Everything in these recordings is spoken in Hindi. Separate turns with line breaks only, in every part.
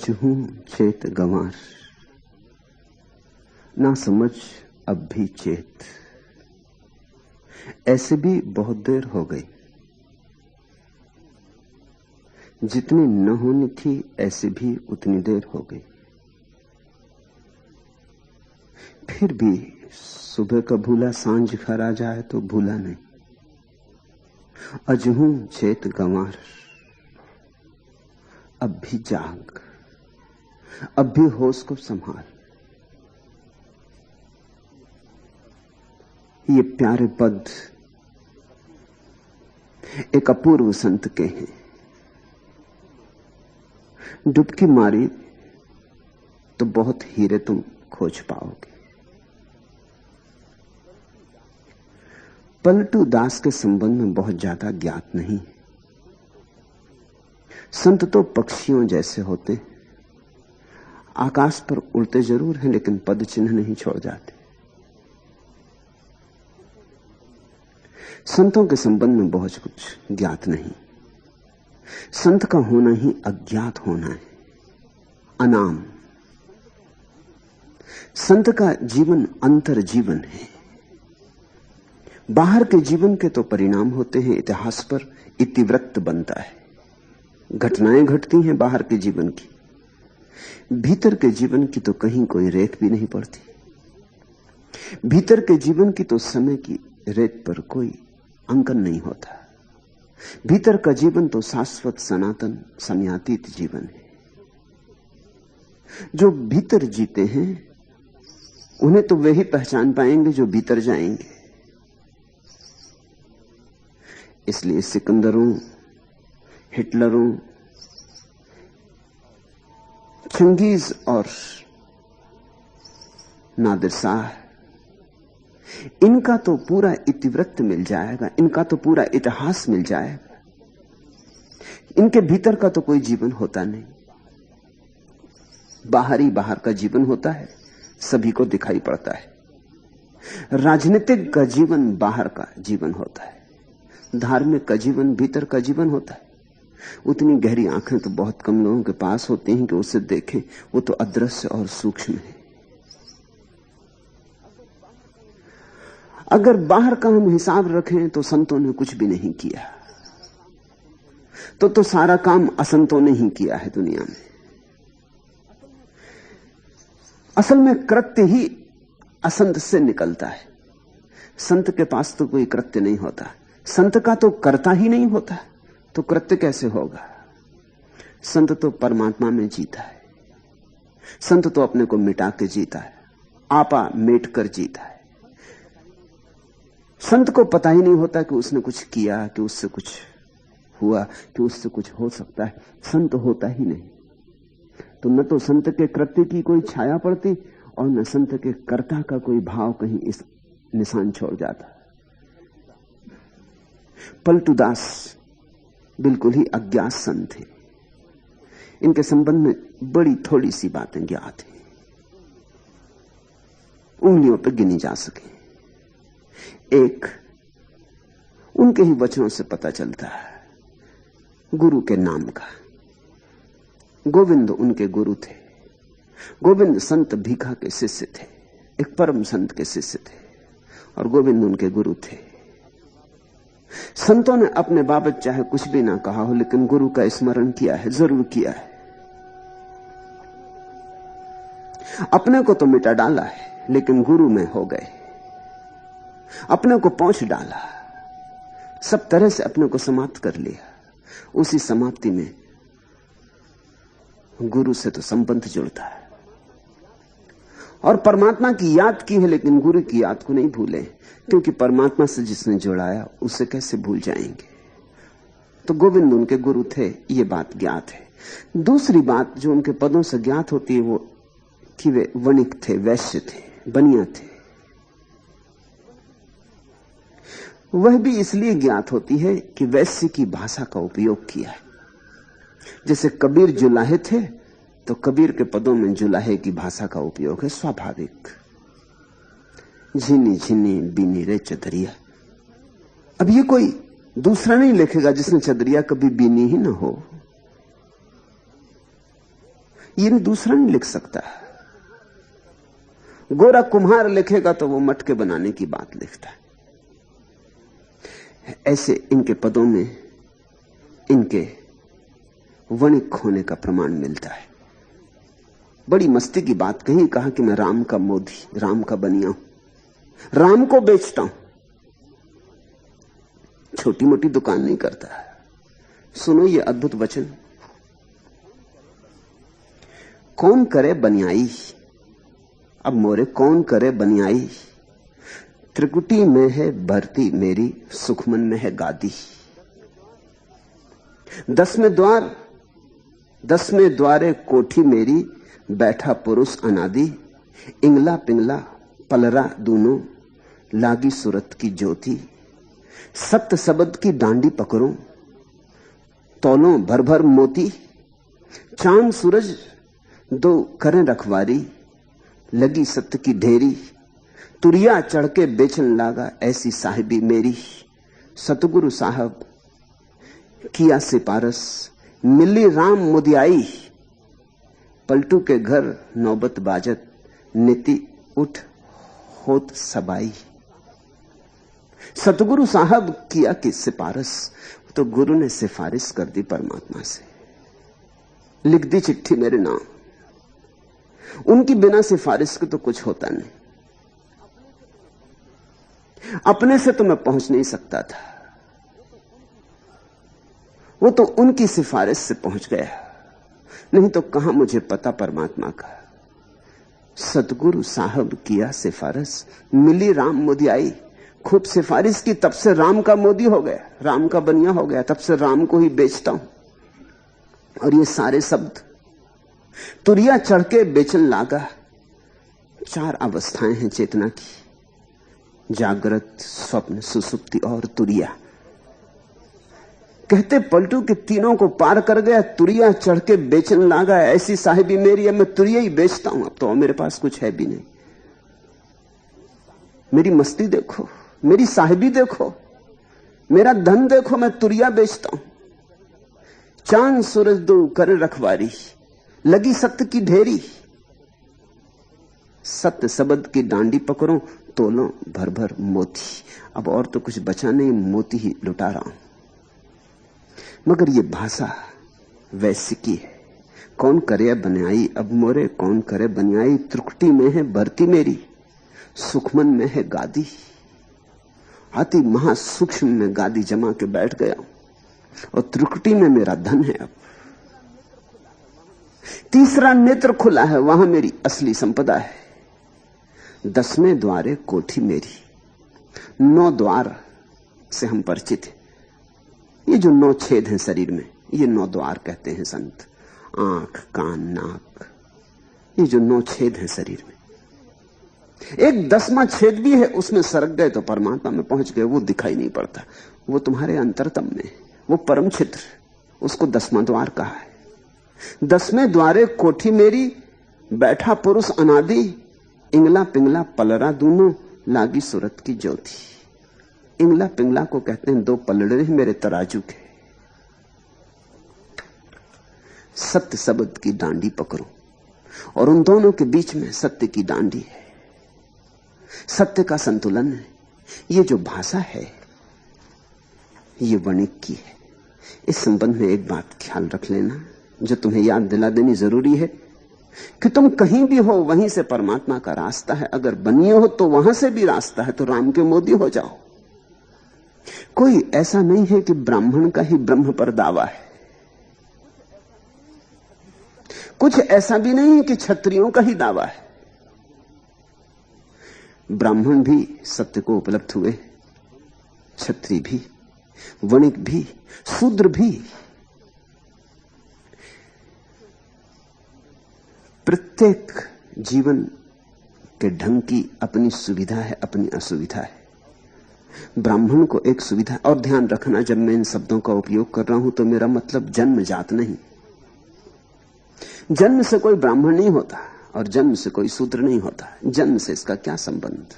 अजहूं चेत गंवार, ना समझ अब भी चेत। ऐसे भी बहुत देर हो गई, जितनी न होनी थी ऐसे भी उतनी देर हो गई। फिर भी सुबह का भूला सांझ घर आ जाए तो भूला नहीं। अजहूं चेत गंवार, अब भी जाग, अब भी होश को संभाल। ये प्यारे पद एक अपूर्व संत के हैं। डुबकी मारी तो बहुत हीरे तुम खोज पाओगे। पलटू दास के संबंध में बहुत ज्यादा ज्ञात नहीं। संत तो पक्षियों जैसे होते, आकाश पर उड़ते जरूर हैं लेकिन पद चिन्ह नहीं छोड़ जाते। संतों के संबंध में बहुत कुछ ज्ञात नहीं। संत का होना ही अज्ञात होना है, अनाम। संत का जीवन अंतर जीवन है। बाहर के जीवन के तो परिणाम होते हैं, इतिहास पर इतिवृत्त बनता है, घटनाएं घटती हैं बाहर के जीवन की। भीतर के जीवन की तो कहीं कोई रेख भी नहीं पड़ती। भीतर के जीवन की तो समय की रेत पर कोई अंकन नहीं होता। भीतर का जीवन तो शाश्वत सनातन समयातीत जीवन है। जो भीतर जीते हैं उन्हें तो वे ही पहचान पाएंगे जो भीतर जाएंगे। इसलिए सिकंदरों, हिटलरों, चंगेज और नादिर शाह, इनका तो पूरा इतिवृत्त मिल जाएगा, इनका तो पूरा इतिहास मिल जाएगा। इनके भीतर का तो कोई जीवन होता नहीं। बाहर ही बाहर का जीवन होता है, सभी को दिखाई पड़ता है। राजनीतिक का जीवन बाहर का जीवन होता है, धार्मिक का जीवन भीतर का जीवन होता है। उतनी गहरी आंखें तो बहुत कम लोगों के पास होती हैं कि उसे देखें। वो तो अदृश्य और सूक्ष्म है। अगर बाहर का हम हिसाब रखें तो संतों ने कुछ भी नहीं किया, तो सारा काम असंतों ने ही किया है दुनिया में। असल में कृत्य ही असंत से निकलता है। संत के पास तो कोई कृत्य नहीं होता। संत का तो कर्ता ही नहीं होता, तो कृत्य कैसे होगा? संत तो परमात्मा में जीता है। संत तो अपने को मिटा के जीता है, आपा मेट कर जीता है। संत को पता ही नहीं होता कि उसने कुछ किया, कि उससे कुछ हुआ, कि उससे कुछ हो सकता है। संत होता ही नहीं। तो न तो संत के कृत्य की कोई छाया पड़ती और न संत के कर्ता का कोई भाव कहीं इस निशान छोड़ जाता। पलटू दास बिल्कुल ही अज्ञात संत थे। इनके संबंध में बड़ी थोड़ी सी बातें ज्ञात हैं, उंगलियों पर गिनी जा सके। एक, उनके ही वचनों से पता चलता है गुरु के नाम का। गोविंद उनके गुरु थे। गोविंद संत भीखा के शिष्य थे, एक परम संत के शिष्य थे, और गोविंद उनके गुरु थे। संतों ने अपने बाबत चाहे कुछ भी ना कहा हो, लेकिन गुरु का स्मरण किया है, जरूर किया है। अपने को तो मिटा डाला है, लेकिन गुरु में हो गए। अपने को पहुंच डाला, सब तरह से अपने को समाप्त कर लिया। उसी समाप्ति में गुरु से तो संबंध जुड़ता है। और परमात्मा की याद की है, लेकिन गुरु की याद को नहीं भूले, क्योंकि परमात्मा से जिसने जुड़ाया उसे कैसे भूल जाएंगे। तो गोविंद उनके गुरु थे, ये बात ज्ञात है। दूसरी बात जो उनके पदों से ज्ञात होती है वो कि वे वणिक थे, वैश्य थे, बनिया थे। वह भी इसलिए ज्ञात होती है कि वैश्य की भाषा का उपयोग किया है। जैसे कबीर जुलाहे थे, तो कबीर के पदों में जुलाहे की भाषा का उपयोग है, स्वाभाविक। झिनी झिनी बीनी रे चदरिया। अब ये कोई दूसरा नहीं लिखेगा जिसने चदरिया कभी बीनी ही ना हो। ये दूसरा नहीं लिख सकता। गोरा कुम्हार लिखेगा तो वो मटके बनाने की बात लिखता है। ऐसे इनके पदों में इनके वणिक होने का प्रमाण मिलता है। बड़ी मस्ती की बात कही, कहा कि मैं राम का मोदी, राम का बनिया हूं, राम को बेचता हूं, छोटी मोटी दुकान नहीं करता। सुनो ये अद्भुत वचन, कौन करे बनियाई, अब मोरे कौन करे बनियाई, त्रिकुटी में है भरती मेरी, सुखमन में है गादी। 10वें द्वारे कोठी मेरी, बैठा पुरुष अनादि, इंगला पिंगला पलरा दूनो, लागी सूरत की ज्योति। सत्य शब्द की डांडी पकड़ो, तौलों भर भर मोती, चांद सूरज दो करें रखवारी, लगी सत्य की ढेरी, तुरिया चढ़ के बेचन लागा ऐसी साहिबी मेरी। सतगुरु साहब किया सिपारस, मिली राम मुदियाई, पलटू के घर नौबत बाजत, नीति उठ होत सबाई। सतगुरु साहब किया कि सिफारिश, तो गुरु ने सिफारिश कर दी परमात्मा से, लिख दी चिट्ठी मेरे नाम। उनकी बिना सिफारिश के तो कुछ होता नहीं। अपने से तो मैं पहुंच नहीं सकता था, वो तो उनकी सिफारिश से पहुंच गया, नहीं तो कहां मुझे पता परमात्मा का। सतगुरु साहब किया सिफारिश, मिली राम मुदियाई। खूब सिफारिश की, तब से राम का मोदी हो गया, राम का बनिया हो गया, तब से राम को ही बेचता हूं। और ये सारे शब्द तुरिया चढ़ के बेचन लागा। 4 अवस्थाएं हैं चेतना की, जागृत, स्वप्न, सुसुप्ति और तुरिया। कहते पलटू के तीनों को पार कर गया, तुरिया चढ़ के बेचन लागा ऐसी साहिबी मेरी। अब मैं तुरिया ही बेचता हूं, अब तो मेरे पास कुछ है भी नहीं। मेरी मस्ती देखो, मेरी साहिबी देखो, मेरा धन देखो, मैं तुरिया बेचता हूं। चांद सूरज दो कर रखवारी, लगी सत्य की ढेरी, सत्य शब्द की डांडी पकड़ो, तोलो भर भर मोती। अब और तो कुछ बचा नहीं, मोती ही लुटा रहा हूं। मगर ये भाषा वैसी की है। कौन करे बनियाई, अब मोरे कौन करे बनियाई, त्रुकटी में है भरती मेरी, सुखमन में है गादी। अति महासूक्ष्म में गादी जमा के बैठ गया और त्रुकटी में मेरा धन है। अब तीसरा नेत्र खुला है, वहां मेरी असली संपदा है। 10वें द्वारे कोठी मेरी। 9 द्वार से हम परिचित हैं। ये जो 9 छेद हैं शरीर में, ये 9 द्वार कहते हैं संत। आंख, कान, नाक, ये जो 9 छेद हैं शरीर में, एक 10वां छेद भी है, उसमें सरक गए तो परमात्मा में पहुंच गए। वो दिखाई नहीं पड़ता, वो तुम्हारे अंतरतम में, वो परम क्षेत्र, उसको 10वां द्वार कहा है। 10वें द्वारे कोठी मेरी, बैठा पुरुष अनादि, इंगला पिंगला पलरा दूनो, लागी सूरत की ज्योति। इंगला पिंगला को कहते हैं 2 पलड़े मेरे तराजू के। सत्य शब्द की डांडी पकड़ो, और उन दोनों के बीच में सत्य की डांडी है, सत्य का संतुलन है। ये जो भाषा है ये वणिक की है। इस संबंध में एक बात ख्याल रख लेना, जो तुम्हें याद दिला देनी जरूरी है, कि तुम कहीं भी हो वहीं से परमात्मा का रास्ता है। अगर बनिए हो तो वहां से भी रास्ता है, तो राम के मोदी हो जाओ। कोई ऐसा नहीं है कि ब्राह्मण का ही ब्रह्म पर दावा है, कुछ ऐसा भी नहीं है कि क्षत्रियों का ही दावा है। ब्राह्मण भी सत्य को उपलब्ध हुए, क्षत्रिय भी, वणिक भी, शूद्र भी। प्रत्येक जीवन के ढंग की अपनी सुविधा है, अपनी असुविधा है। ब्राह्मण को एक सुविधा, और ध्यान रखना जब मैं इन शब्दों का उपयोग कर रहा हूं तो मेरा मतलब जन्मजात नहीं। जन्म से कोई ब्राह्मण नहीं होता और जन्म से कोई शूद्र नहीं होता, जन्म से इसका क्या संबंध।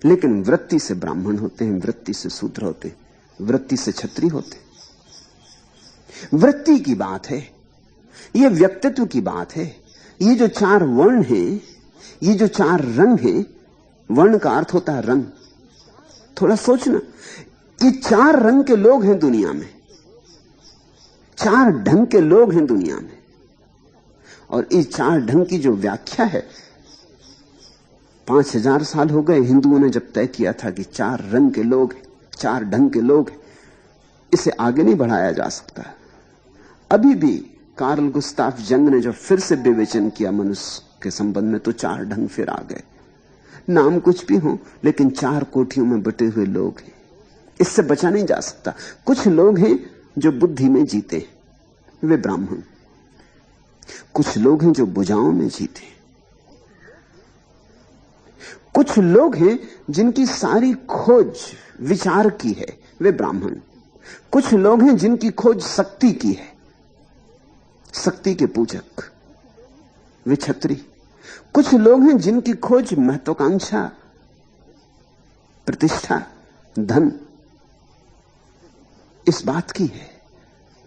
लेकिन वृत्ति से ब्राह्मण होते हैं, वृत्ति से शूद्र होते हैं, वृत्ति से क्षत्रिय होते हैं। वृत्ति की बात है। ये व्यक्तित्व की बात है। ये जो 4 वर्ण हैं, ये जो 4 रंग हैं, वर्ण का अर्थ होता है रंग। थोड़ा सोचना, ये 4 रंग के लोग हैं दुनिया में, 4 ढंग के लोग हैं दुनिया में। और इस 4 ढंग की जो व्याख्या है, 5000 साल हो गए हिंदुओं ने जब तय किया था कि 4 रंग के लोग हैं, 4 ढंग के लोग हैं, इसे आगे नहीं बढ़ाया जा सकता। अभी भी कार्ल गुस्ताफ जंग ने जो फिर से विवेचन किया मनुष्य के संबंध में, तो 4 ढंग फिर आ गए। नाम कुछ भी हो, लेकिन 4 कोठियों में बटे हुए लोग हैं, इससे बचा नहीं जा सकता। कुछ लोग हैं जो बुद्धि में जीते हैं, वे ब्राह्मण। कुछ लोग हैं जो भुजाओं में जीते हैं। कुछ लोग हैं जिनकी सारी खोज विचार की है, वे ब्राह्मण। कुछ लोग हैं जिनकी खोज शक्ति की है, शक्ति के पूजक, वे क्षत्रिय। कुछ लोग हैं जिनकी खोज महत्वाकांक्षा, प्रतिष्ठा, धन, इस बात की है,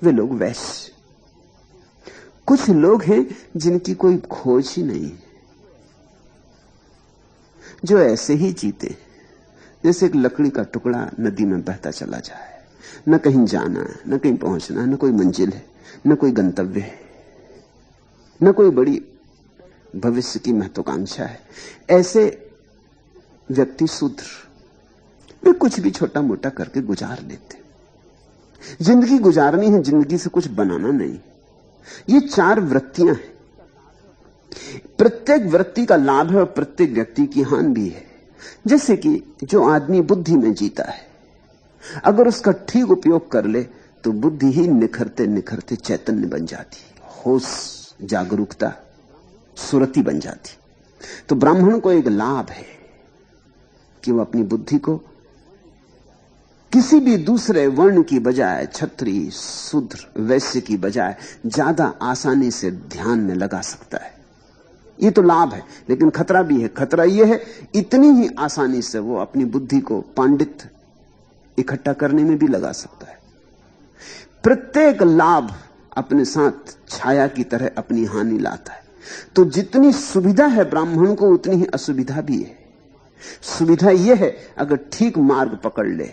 वे लोग वैश्य। कुछ लोग हैं जिनकी कोई खोज ही नहीं, जो ऐसे ही जीते जैसे एक लकड़ी का टुकड़ा नदी में बहता चला जाए। न कहीं जाना है, न कहीं पहुंचना है, न कोई मंजिल है, न कोई गंतव्य है, न कोई बड़ी भविष्य की महत्वाकांक्षा है। ऐसे व्यक्ति शूद्र, वे कुछ भी छोटा मोटा करके गुजार लेते। जिंदगी गुजारनी है, जिंदगी से कुछ बनाना नहीं। ये 4 वृत्तियां हैं। प्रत्येक वृत्ति का लाभ है और प्रत्येक व्यक्ति की हानि भी है। जैसे कि जो आदमी बुद्धि में जीता है, अगर उसका ठीक उपयोग कर ले तो बुद्धि ही निखरते निखरते चैतन्य बन जाती, होश, जागरूकता, सुरति बन जाती। तो ब्राह्मण को एक लाभ है कि वह अपनी बुद्धि को किसी भी दूसरे वर्ण की बजाय, क्षत्रिय, शूद्र, वैश्य की बजाय ज्यादा आसानी से ध्यान में लगा सकता है। ये तो लाभ है, लेकिन खतरा भी है। खतरा यह है, इतनी ही आसानी से वो अपनी बुद्धि को पांडित इकट्ठा करने में भी लगा सकता है। प्रत्येक लाभ अपने साथ छाया की तरह अपनी हानि लाता है। तो जितनी सुविधा है ब्राह्मण को, उतनी ही असुविधा भी है। सुविधा यह है, अगर ठीक मार्ग पकड़ ले,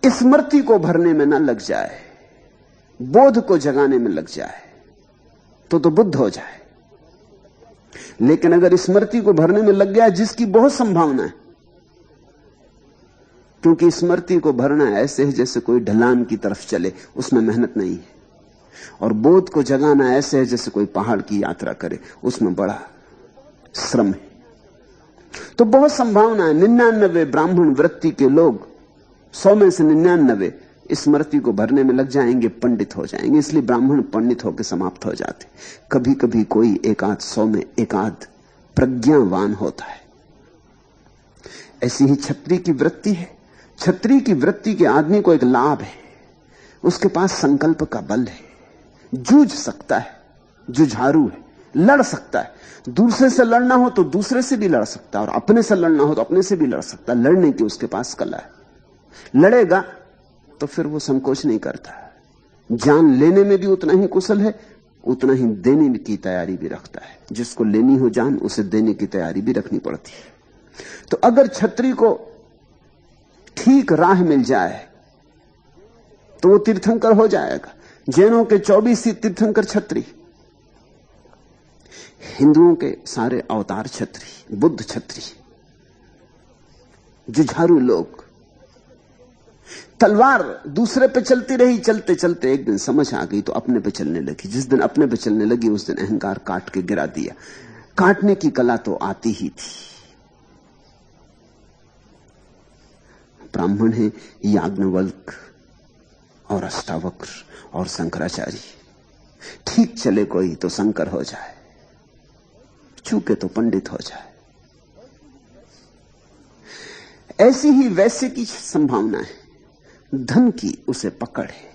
स्मृति को भरने में न लग जाए, बोध को जगाने में लग जाए, तो बुद्ध हो जाए। लेकिन अगर स्मृति को भरने में लग गया, जिसकी बहुत संभावना है, क्योंकि स्मृति को भरना ऐसे है जैसे कोई ढलान की तरफ चले, उसमें मेहनत नहीं है। और बोध को जगाना ऐसे है जैसे कोई पहाड़ की यात्रा करे, उसमें बड़ा श्रम है। तो बहुत संभावना है 99 ब्राह्मण वृत्ति के लोग 100 में से 99 स्मृति को भरने में लग जाएंगे, पंडित हो जाएंगे। इसलिए ब्राह्मण पंडित होकर समाप्त हो जाते। कभी कभी कोई एकाध 100 में एकाध प्रज्ञावान होता है। ऐसी ही क्षत्रिय की वृत्ति है। क्षत्रिय की वृत्ति के आदमी को एक लाभ है, उसके पास संकल्प का बल है, जूझ सकता है, जुझारू है, लड़ सकता है। दूसरे से लड़ना हो तो दूसरे से भी लड़ सकता है, और अपने से लड़ना हो तो अपने से भी लड़ सकता है। लड़ने की उसके पास कला है। लड़ेगा तो फिर वो संकोच नहीं करता। जान लेने में भी उतना ही कुशल है, उतना ही देने की तैयारी भी रखता है। जिसको लेनी हो जान, उसे देने की तैयारी भी रखनी पड़ती है। तो अगर क्षत्रिय को ठीक राह मिल जाए तो वो तीर्थंकर हो जाएगा। जैनों के 24 ही तीर्थंकर क्षत्रिय, हिंदुओं के सारे अवतार क्षत्रिय, बुद्ध क्षत्रिय, जुझारू लोग। तलवार दूसरे पे चलती रही, चलते चलते एक दिन समझ आ गई तो अपने पे चलने लगी। जिस दिन अपने पे चलने लगी उस दिन अहंकार काट के गिरा दिया। काटने की कला तो आती ही थी। ब्राह्मण है याज्ञवल्क्य और अष्टावक्र और शंकराचार्य। ठीक चले कोई तो शंकर हो जाए, चूके तो पंडित हो जाए। ऐसी ही वैश्य की संभावना है। धन की उसे पकड़ है।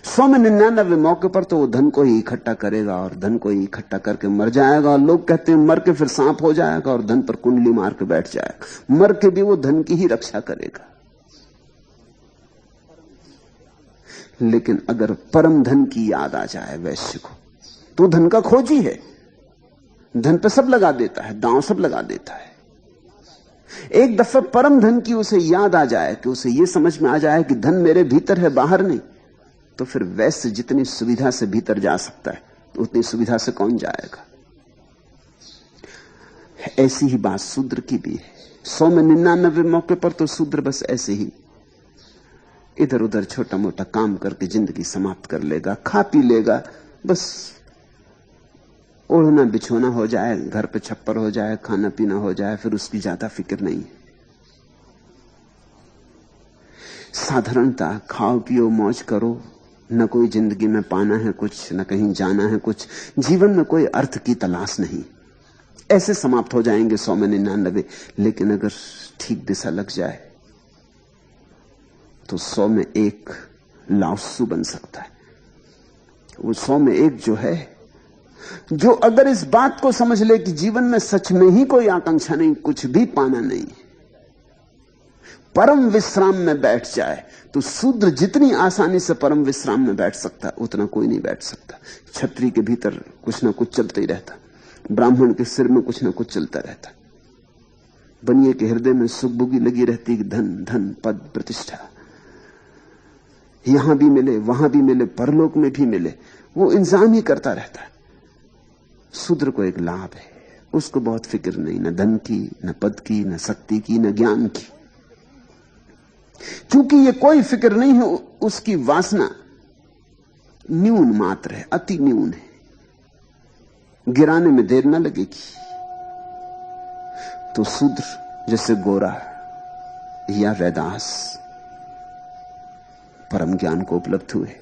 100 में 99 मौके पर तो वो धन को ही इकट्ठा करेगा और धन को ही इकट्ठा करके मर जाएगा। और लोग कहते हैं मर के फिर सांप हो जाएगा और धन पर कुंडली मार के बैठ जाएगा। मर के भी वो धन की ही रक्षा करेगा। लेकिन अगर परम धन की याद आ जाए वैश्य को, तो धन का खोजी है, धन पे सब लगा देता है, दांव सब लगा देता है। एक दफा परम धन की उसे याद आ जाए, कि उसे यह समझ में आ जाए कि धन मेरे भीतर है, बाहर नहीं, तो फिर वैश्य जितनी सुविधा से भीतर जा सकता है, तो उतनी सुविधा से कौन जाएगा। ऐसी ही बात शूद्र की भी है। 100 में 99 मौके पर तो शूद्र बस ऐसे ही इधर उधर छोटा मोटा काम करके जिंदगी समाप्त कर लेगा, खा पी लेगा, बस ओढ़ना बिछोना हो जाए, घर पे छप्पर हो जाए, खाना पीना हो जाए, फिर उसकी ज्यादा फिक्र नहीं। साधारणता, खाओ पियो मौज करो, न कोई जिंदगी में पाना है कुछ, न कहीं जाना है कुछ, जीवन में कोई अर्थ की तलाश नहीं। ऐसे समाप्त हो जाएंगे 100 में 99। लेकिन अगर ठीक दिशा लग जाए तो 100 में 1 लाओत्सु बन सकता है। वो 100 में 1 जो है, जो अगर इस बात को समझ ले कि जीवन में सच में ही कोई आकांक्षा नहीं, कुछ भी पाना नहीं, परम विश्राम में बैठ जाए, तो शूद्र जितनी आसानी से परम विश्राम में बैठ सकता है, उतना कोई नहीं बैठ सकता। क्षत्रिय के भीतर कुछ ना कुछ चलता ही रहता, ब्राह्मण के सिर में कुछ ना कुछ चलता रहता, बनिए के हृदय में सुगबुगी लगी रहती कि धन धन पद प्रतिष्ठा यहां भी मिले, वहां भी मिले, परलोक में भी मिले, वो इंतजाम ही करता रहता है। शूद्र को एक लाभ है, उसको बहुत फिक्र नहीं, न धन की, न पद की, न शक्ति की, न ज्ञान की। क्योंकि ये कोई फिक्र नहीं है, उसकी वासना न्यून मात्र है, अति न्यून है, गिराने में देर न लगेगी। तो शूद्र जैसे गोरा या रैदास परम ज्ञान को उपलब्ध हुए।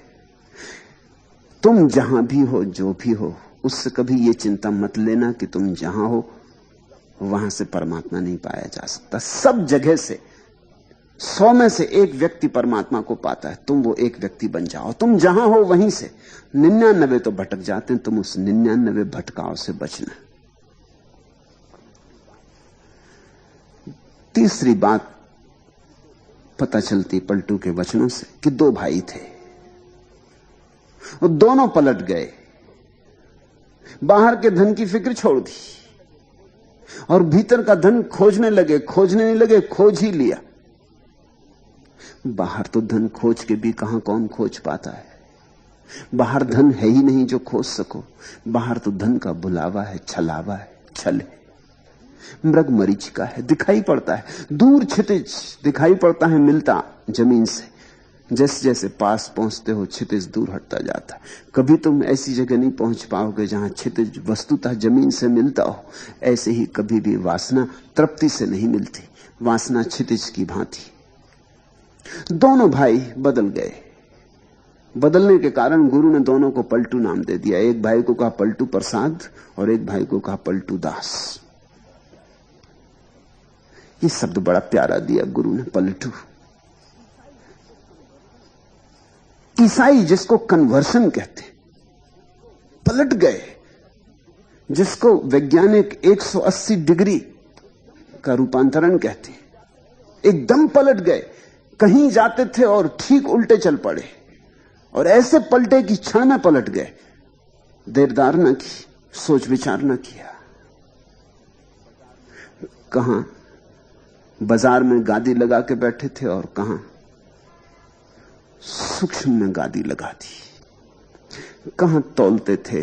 तुम जहां भी हो, जो भी हो, उससे कभी यह चिंता मत लेना कि तुम जहां हो वहां से परमात्मा नहीं पाया जा सकता। सब जगह से 100 में से 1 व्यक्ति परमात्मा को पाता है। तुम वो एक व्यक्ति बन जाओ, तुम जहां हो वहीं से। 99 तो भटक जाते हैं, तुम उस 99 भटकाव से बचना। तीसरी बात पता चलती पलटू के वचनों से कि 2 भाई थे और दोनों पलट गए, बाहर के धन की फिक्र छोड़ दी और भीतर का धन खोजने लगे। खोजने नहीं लगे, खोज ही लिया। बाहर तो धन खोज के भी कहां कौन खोज पाता है। बाहर धन है ही नहीं जो खोज सको। बाहर तो धन का बुलावा है, छलावा है, छल है, मृग मरीचिका है, दिखाई पड़ता है, दूर क्षितिज दिखाई पड़ता है, मिलता जमीन से। जैसे जैसे पास पहुंचते हो क्षितिज दूर हटता जाता है। कभी तुम ऐसी जगह नहीं पहुंच पाओगे जहां क्षितिज वस्तुतः जमीन से मिलता हो। ऐसे ही कभी भी वासना तृप्ति से नहीं मिलती, वासना क्षितिज की भांति। दोनों भाई बदल गए। बदलने के कारण गुरु ने दोनों को पलटू नाम दे दिया। एक भाई को कहा पलटू प्रसाद और एक भाई को कहा पलटू दास। ये शब्द बड़ा प्यारा दिया गुरु ने, पलटू। ईसाई जिसको कन्वर्शन कहते, पलट गए, जिसको वैज्ञानिक 180 डिग्री का रूपांतरण कहते, एकदम पलट गए। कहीं जाते थे और ठीक उल्टे चल पड़े, और ऐसे पलटे कि क्षण में पलट गए। देरदार न की, सोच विचार न किया। कहां बाजार में गादी लगा के बैठे थे और कहां सूक्ष्म में गादी लगा दी। कहां तौलते थे,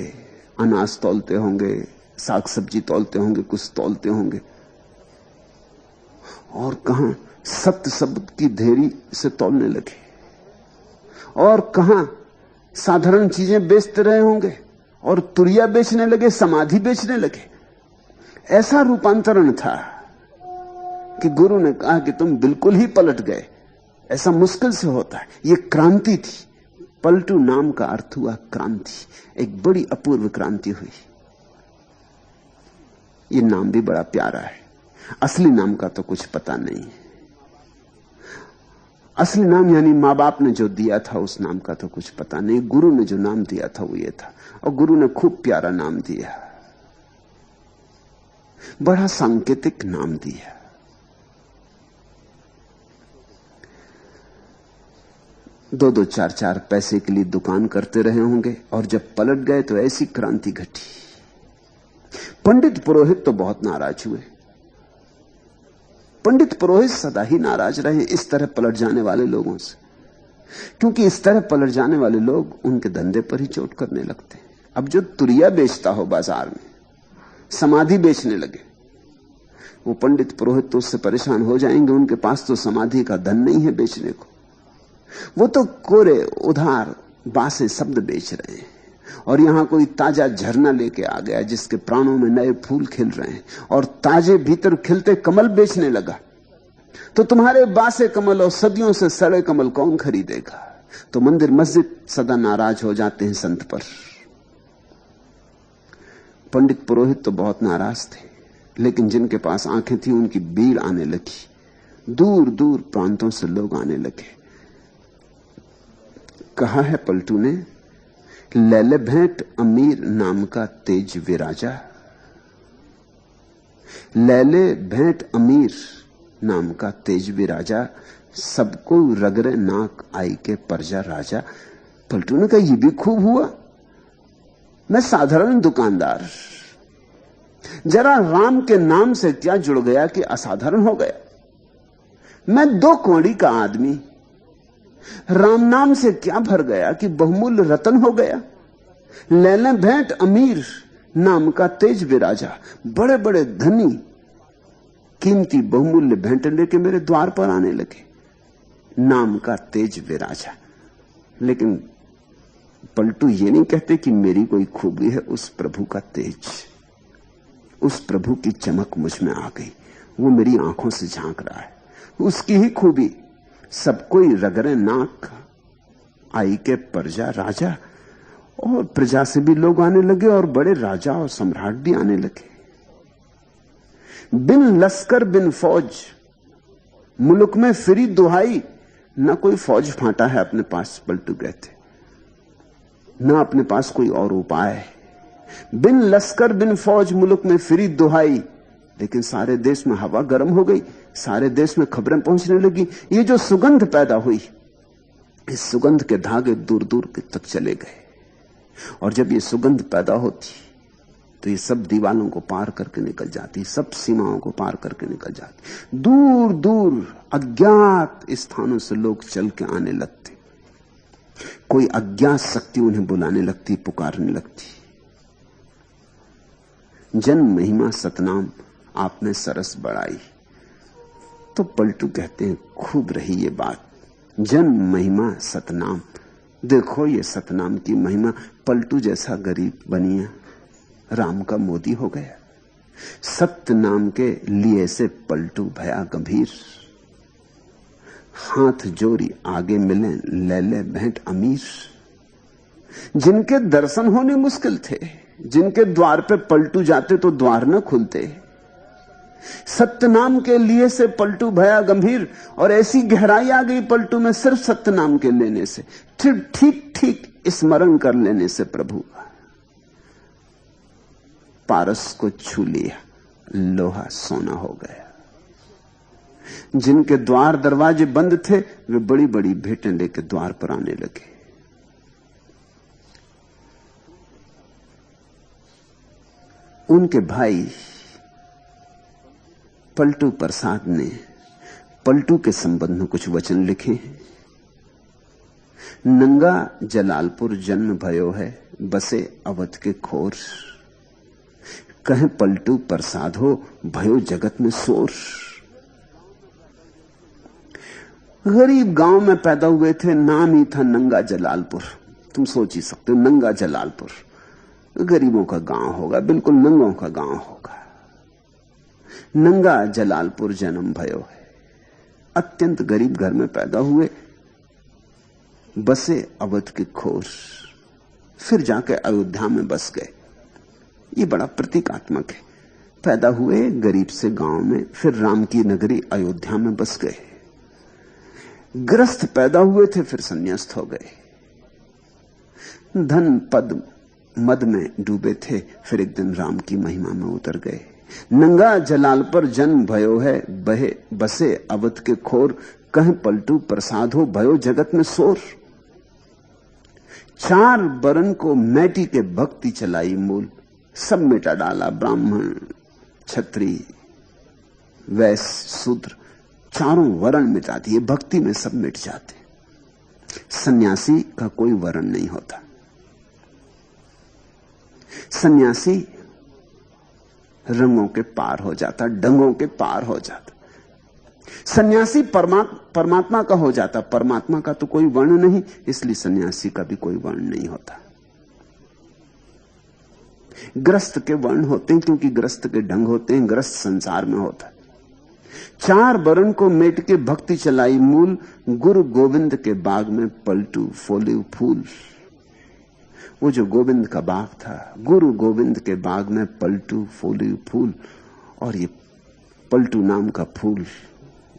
अनाज तौलते होंगे, साग सब्जी तौलते होंगे, कुछ तौलते होंगे, और कहां सत्य शब्द की धेरी से तौलने लगे, और कहां साधारण चीजें बेचते रहे होंगे और तुरिया बेचने लगे, समाधि बेचने लगे। ऐसा रूपांतरण था कि गुरु ने कहा कि तुम बिल्कुल ही पलट गए। ऐसा मुश्किल से होता है। यह क्रांति थी। पलटू नाम का अर्थ हुआ क्रांति। एक बड़ी अपूर्व क्रांति हुई। यह नाम भी बड़ा प्यारा है। असली नाम का तो कुछ पता नहीं है। असली नाम यानी मां बाप ने जो दिया था उस नाम का तो कुछ पता नहीं। गुरु ने जो नाम दिया था वो ये था, और गुरु ने खूब प्यारा नाम दिया, बड़ा सांकेतिक नाम दिया। दो दो चार चार पैसे के लिए दुकान करते रहे होंगे और जब पलट गए तो ऐसी क्रांति घटी। पंडित पुरोहित तो बहुत नाराज हुए। पंडित पुरोहित सदा ही नाराज रहे इस तरह पलट जाने वाले लोगों से, क्योंकि इस तरह पलट जाने वाले लोग उनके धंधे पर ही चोट करने लगते हैं। अब जो तुरिया बेचता हो बाजार में, समाधि बेचने लगे, वो पंडित पुरोहित तो उससे परेशान हो जाएंगे। उनके पास तो समाधि का धन नहीं है बेचने को। वो तो कोरे उधार बासे शब्द बेच रहे हैं, और यहां कोई ताजा झरना लेके आ गया जिसके प्राणों में नए फूल खिल रहे हैं और ताजे भीतर खिलते कमल बेचने लगा। तो तुम्हारे बासे कमल और सदियों से सड़े कमल कौन खरीदेगा? तो मंदिर मस्जिद सदा नाराज हो जाते हैं संत पर। पंडित पुरोहित तो बहुत नाराज थे, लेकिन जिनके पास आंखें थी उनकी भीड़ आने लगी। दूर दूर प्रांतों से लोग आने लगे। कहा है पलटू ने, लैले भेंट अमीर नाम का तेज विराजा। लैले भेंट अमीर नाम का तेज विराजा, सबको रगरे नाक आई के परजा राजा। पलटू ने कहा, यह भी खूब हुआ। मैं साधारण दुकानदार, जरा राम के नाम से क्या जुड़ गया कि असाधारण हो गया। मैं 2 कौड़ी का आदमी, राम नाम से क्या भर गया कि बहुमूल्य रतन हो गया। लैले भेंट अमीर नाम का तेज विराजा, बड़े बड़े धनी कीमती बहुमूल्य भेंट लेके मेरे द्वार पर आने लगे। नाम का तेज विराजा। लेकिन पलटू ये नहीं कहते कि मेरी कोई खूबी है, उस प्रभु का तेज, उस प्रभु की चमक मुझ में आ गई। वो मेरी आंखों से झांक रहा है, उसकी ही खूबी। सब कोई रगरे नाक आई के प्रजा राजा, और प्रजा से भी लोग आने लगे और बड़े राजा और सम्राट भी आने लगे। बिन लश्कर बिन फौज मुल्क में फिरी दुहाई। ना कोई फौज फांटा है अपने पास, पलटू कहते, ना अपने पास कोई और उपाय है। बिन लश्कर बिन फौज मुल्क में फिरी दुहाई। लेकिन सारे देश में हवा गर्म हो गई, सारे देश में खबरें पहुंचने लगी। ये जो सुगंध पैदा हुई, इस सुगंध के धागे दूर दूर तक चले गए। और जब ये सुगंध पैदा होती तो ये सब दीवालों को पार करके निकल जाती, सब सीमाओं को पार करके निकल जाती। दूर दूर अज्ञात स्थानों से लोग चल के आने लगते। कोई अज्ञात शक्ति उन्हें बुलाने लगती, पुकारने लगती। जन महिमा सतनाम आपने सरस बढ़ाई। तो पलटू कहते हैं, खूब रही ये बात। जन महिमा सतनाम, देखो ये सतनाम की महिमा। पलटू जैसा गरीब बनिया राम का मोदी हो गया। सत्य नाम के लिए से पलटू भया गंभीर। हाथ जोड़ी आगे मिले लैले भेंट अमीर। जिनके दर्शन होने मुश्किल थे, जिनके द्वार पे पलटू जाते तो द्वार न खुलते, सत्य नाम के लिए से पलटू भया गंभीर। और ऐसी गहराई आ गई पलटू में सिर्फ सत्य नाम के लेने से, ठीक ठीक स्मरण कर लेने से। प्रभु पारस को छू लिया, लोहा सोना हो गया। जिनके द्वार दरवाजे बंद थे, वे बड़ी बड़ी भेंटें लेकर द्वार पर आने लगे। उनके भाई पलटू प्रसाद ने पलटू के संबंध में कुछ वचन लिखे हैं। नंगा जलालपुर जन्म भयो है, बसे अवध के खोर। कहें पलटू प्रसाद हो, भयो जगत में शोर। गरीब गांव में पैदा हुए थे, नाम ही था नंगा जलालपुर। तुम सोच ही सकते हो, नंगा जलालपुर गरीबों का गांव होगा, बिल्कुल नंगों का गांव होगा। नंगा जलालपुर जन्म भयो है। अत्यंत गरीब घर में पैदा हुए, बसे अवध के खोर। फिर जाके अयोध्या में बस गए। ये बड़ा प्रतीकात्मक है। पैदा हुए गरीब से गांव में, फिर राम की नगरी अयोध्या में बस गए। ग्रस्त पैदा हुए थे, फिर संन्यास्त हो गए। धन पद मद में डूबे थे, फिर एक दिन राम की महिमा में उतर गए। नंगा जलाल पर जन्म भयो है, बहे बसे अवध के खोर। कहें पलटू प्रसाद हो, भयो जगत में शोर। 4 बरन को मैटी के भक्ति चलाई मूल, सब मिटा डाला, ब्राह्मण क्षत्रिय वैश्य शूद्र, चारों वर्ण मिटा दिए, भक्ति में सब मिट जाते। सन्यासी का कोई वर्ण नहीं होता। सन्यासी रंगों के पार हो जाता, डंगों के पार हो जाता। सन्यासी परमात्मा का हो जाता। परमात्मा का तो कोई वर्ण नहीं, इसलिए सन्यासी का भी कोई वर्ण नहीं होता। ग्रस्त के वर्ण होते हैं, क्योंकि ग्रस्त के ढंग होते हैं, ग्रस्त संसार में होता है। 4 बरन को मेट के भक्ति चलाई मूल, गुरु गोविंद के बाग में पलटू फोले फूल। वो जो गोविंद का बाग था, गुरु गोविंद के बाग में पलटू फोले फूल, और ये पलटू नाम का फूल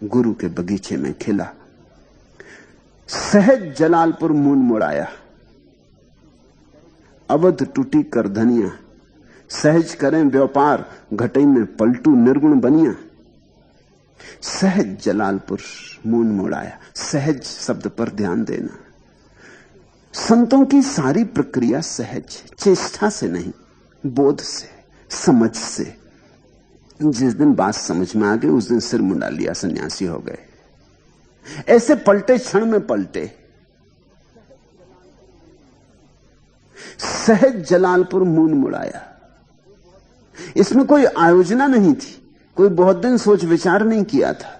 गुरु के बगीचे में खिला। सहज जलालपुर मून मुड़ाया, अवध टूटी कर धनिया। सहज करें व्यापार, घटई में पलटू निर्गुण बनिया। सहज जलालपुर मून मुड़ाया। सहज शब्द पर ध्यान देना। संतों की सारी प्रक्रिया सहज, चेष्टा से नहीं, बोध से, समझ से। जिस दिन बात समझ में आ गई उस दिन सिर मुंडा लिया, सन्यासी हो गए। ऐसे पलटे, क्षण में पलटे। सहज जलालपुर मून मुड़ाया। इसमें कोई आयोजना नहीं थी, कोई बहुत दिन सोच विचार नहीं किया था,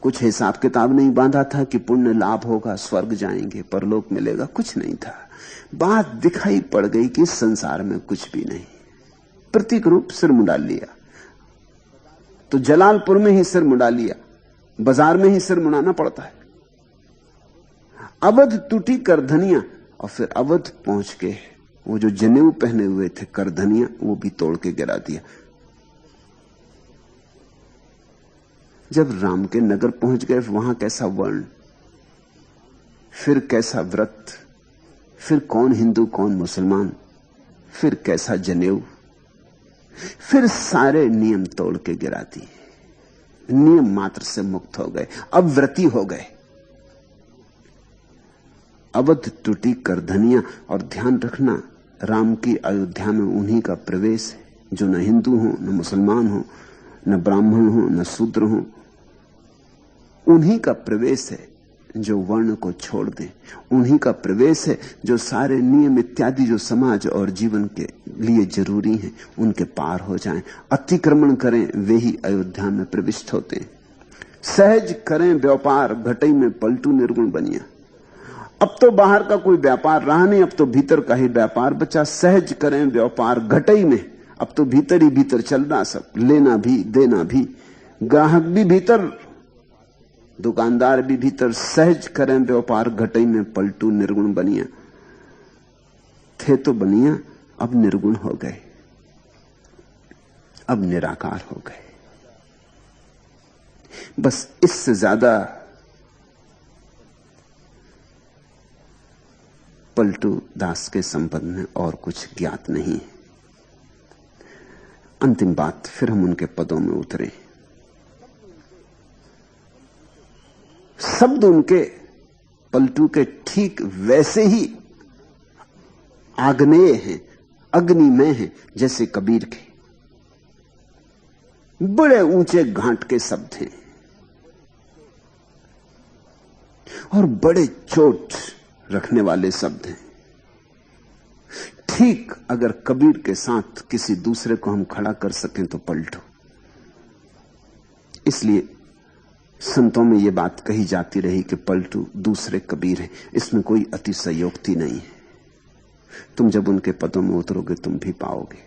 कुछ हिसाब किताब नहीं बांधा था कि पुण्य लाभ होगा, स्वर्ग जाएंगे, परलोक मिलेगा, कुछ नहीं था। बात दिखाई पड़ गई कि संसार में कुछ भी नहीं। प्रतीक रूप सिर मुंडा लिया, तो जलालपुर में ही सिर मुंडा लिया, बाजार में ही सिर मुंडाना पड़ता है। अवध टूटी करधनिया, और फिर अवध पहुंच के वो जो जनेऊ पहने हुए थे करधनिया, वो भी तोड़ के गिरा दिया। जब राम के नगर पहुंच गए, वहां कैसा वर्ण, फिर कैसा व्रत, फिर कौन हिंदू कौन मुसलमान, फिर कैसा जनेऊ, फिर सारे नियम तोड़ के गिरा दिए। नियम मात्र से मुक्त हो गए, अब व्रती हो गए। अवध टूटी कर धनिया। और ध्यान रखना, राम की अयोध्या में उन्हीं का प्रवेश है जो न हिंदू हो, न मुसलमान हो, न ब्राह्मण हो, न शूद्र हो। उन्हीं का प्रवेश है जो वर्ण को छोड़ दें। उन्हीं का प्रवेश है जो सारे नियम इत्यादि जो समाज और जीवन के लिए जरूरी हैं, उनके पार हो जाएं, अतिक्रमण करें, वे ही अयोध्या में प्रविष्ट होते हैं। सहज करें व्यापार, घटई में पलटू निर्गुण बनिया। अब तो बाहर का कोई व्यापार रहा नहीं, अब तो भीतर का ही व्यापार बचा। सहज करें व्यापार घटई में, अब तो भीतर ही भीतर चल रहा सब, लेना भी देना भी, ग्राहक भी भीतर, दुकानदार भी भीतर। सहज करें व्यापार घटई में पलटू निर्गुण बनिया। थे तो बनिया, अब निर्गुण हो गए, अब निराकार हो गए। बस इससे ज्यादा पलटू दास के संबंध में और कुछ ज्ञात नहीं है। अंतिम बात, फिर हम उनके पदों में उतरे। शब्द उनके पलटू के ठीक वैसे ही आग्नेय हैं, अग्निमय हैं, जैसे कबीर के। बड़े ऊंचे घाट के शब्द हैं और बड़े चोट रखने वाले शब्द हैं। ठीक अगर कबीर के साथ किसी दूसरे को हम खड़ा कर सकें तो पलटू। इसलिए संतों में यह बात कही जाती रही कि पलटू दूसरे कबीर हैं। इसमें कोई अतिशयोक्ति नहीं है। तुम जब उनके पदों में उतरोगे तुम भी पाओगे।